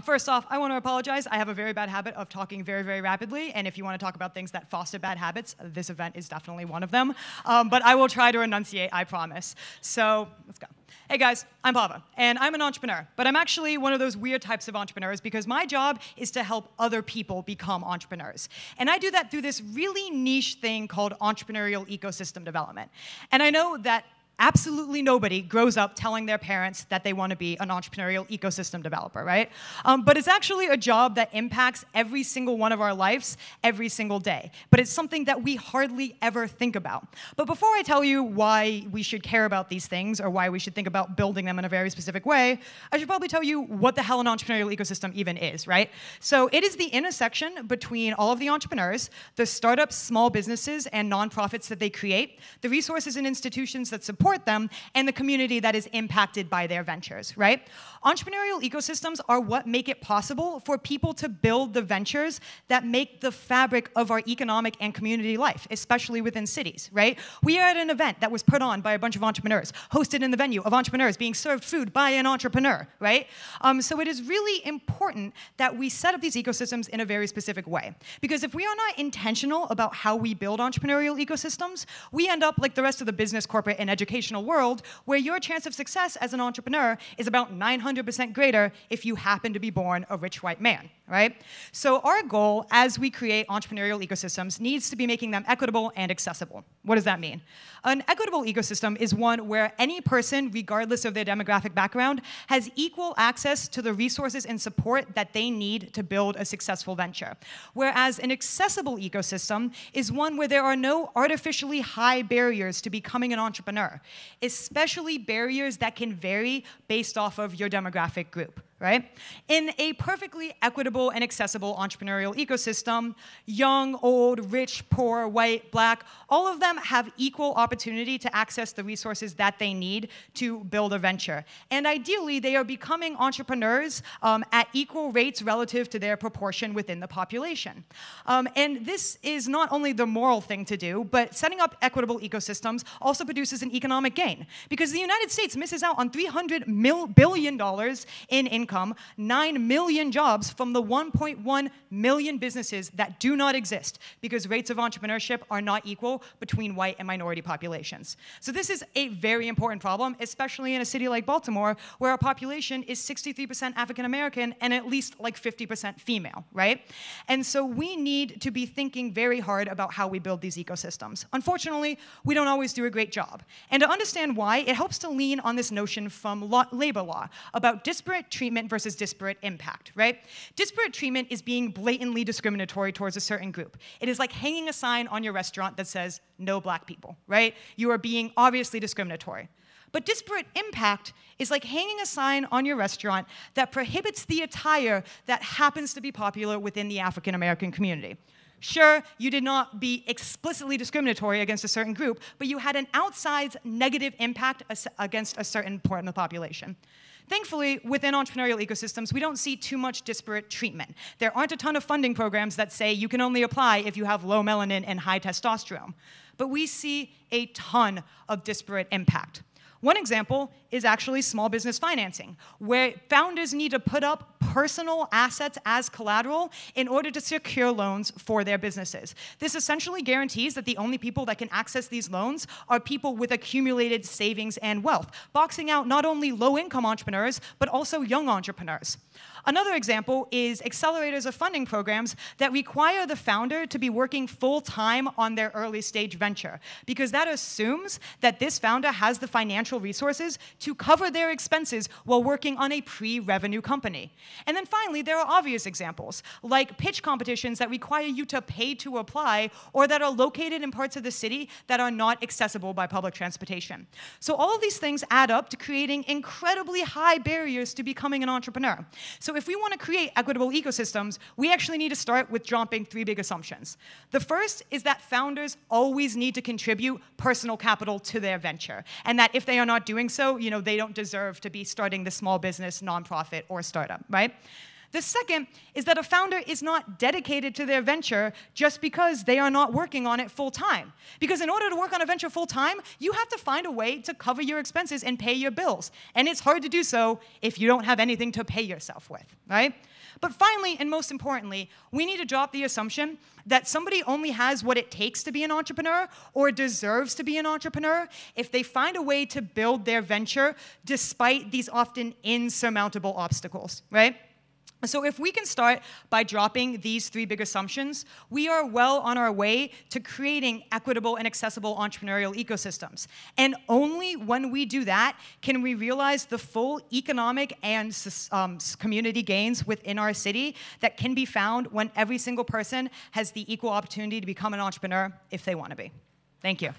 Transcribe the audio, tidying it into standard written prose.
First off, I want to apologize. I have a very bad habit of talking very, very rapidly, and if you want to talk about things that foster bad habits, this event is definitely one of them. But I will try to enunciate, I promise. So let's go. Hey guys, I'm Pava, and I'm an entrepreneur, but I'm actually one of those weird types of entrepreneurs because my job is to help other people become entrepreneurs. And I do that through this really niche thing called entrepreneurial ecosystem development. And I know that absolutely nobody grows up telling their parents that they want to be an entrepreneurial ecosystem developer, right? But it's actually a job that impacts every single one of our lives every single day. But it's something that we hardly ever think about. But before I tell you why we should care about these things or why we should think about building them in a very specific way, I should probably tell you what the hell an entrepreneurial ecosystem even is, right? So it is the intersection between all of the entrepreneurs, the startups, small businesses, and nonprofits that they create, the resources and institutions that support them, and the community that is impacted by their ventures, right? Entrepreneurial ecosystems are what make it possible for people to build the ventures that make the fabric of our economic and community life, especially within cities, right? We are at an event that was put on by a bunch of entrepreneurs, hosted in the venue of entrepreneurs being served food by an entrepreneur, right? So it is really important that we set up these ecosystems in a very specific way. Because if we are not intentional about how we build entrepreneurial ecosystems, we end up like the rest of the business, corporate, and educational world, where your chance of success as an entrepreneur is about 900% greater if you happen to be born a rich white man, right? So our goal as we create entrepreneurial ecosystems needs to be making them equitable and accessible. What does that mean? An equitable ecosystem is one where any person, regardless of their demographic background, has equal access to the resources and support that they need to build a successful venture. Whereas an accessible ecosystem is one where there are no artificially high barriers to becoming an entrepreneur, especially barriers that can vary based off of your demographic group, right? In a perfectly equitable and accessible entrepreneurial ecosystem, young, old, rich, poor, white, black, all of them have equal opportunity to access the resources that they need to build a venture. And ideally, they are becoming entrepreneurs at equal rates relative to their proportion within the population. And this is not only the moral thing to do, but setting up equitable ecosystems also produces an economic gain. Because the United States misses out on $300 billion in income, 9 million jobs from the 1.1 million businesses that do not exist because rates of entrepreneurship are not equal between white and minority populations. So this is a very important problem, especially in a city like Baltimore, where our population is 63% African American and at least like 50% female, right? And so we need to be thinking very hard about how we build these ecosystems. Unfortunately, we don't always do a great job. And to understand why, it helps to lean on this notion from labor law about disparate treatment versus disparate impact, right? Disparate treatment is being blatantly discriminatory towards a certain group. It is like hanging a sign on your restaurant that says, no black people, right? You are being obviously discriminatory. But disparate impact is like hanging a sign on your restaurant that prohibits the attire that happens to be popular within the African American community. Sure, you did not be explicitly discriminatory against a certain group, but you had an outsized negative impact against a certain part of the population. Thankfully, within entrepreneurial ecosystems, we don't see too much disparate treatment. There aren't a ton of funding programs that say you can only apply if you have low melanin and high testosterone. But we see a ton of disparate impact. One example is actually small business financing, where founders need to put up personal assets as collateral in order to secure loans for their businesses. This essentially guarantees that the only people that can access these loans are people with accumulated savings and wealth, boxing out not only low-income entrepreneurs, but also young entrepreneurs. Another example is accelerators of funding programs that require the founder to be working full-time on their early-stage venture, because that assumes that this founder has the financial resources to cover their expenses while working on a pre-revenue company. And then finally, there are obvious examples, like pitch competitions that require you to pay to apply or that are located in parts of the city that are not accessible by public transportation. So all of these things add up to creating incredibly high barriers to becoming an entrepreneur. So if we want to create equitable ecosystems, we actually need to start with dropping 3 big assumptions. The first is that founders always need to contribute personal capital to their venture, and that if they are not doing so, they don't deserve to be starting the small business, nonprofit, or startup, right? The second is that a founder is not dedicated to their venture just because they are not working on it full time. Because in order to work on a venture full time, you have to find a way to cover your expenses and pay your bills. And it's hard to do so if you don't have anything to pay yourself with, right? But finally, and most importantly, we need to drop the assumption that somebody only has what it takes to be an entrepreneur or deserves to be an entrepreneur if they find a way to build their venture despite these often insurmountable obstacles, right? So if we can start by dropping these 3 big assumptions, we are well on our way to creating equitable and accessible entrepreneurial ecosystems. And only when we do that can we realize the full economic and community gains within our city that can be found when every single person has the equal opportunity to become an entrepreneur if they want to be. Thank you.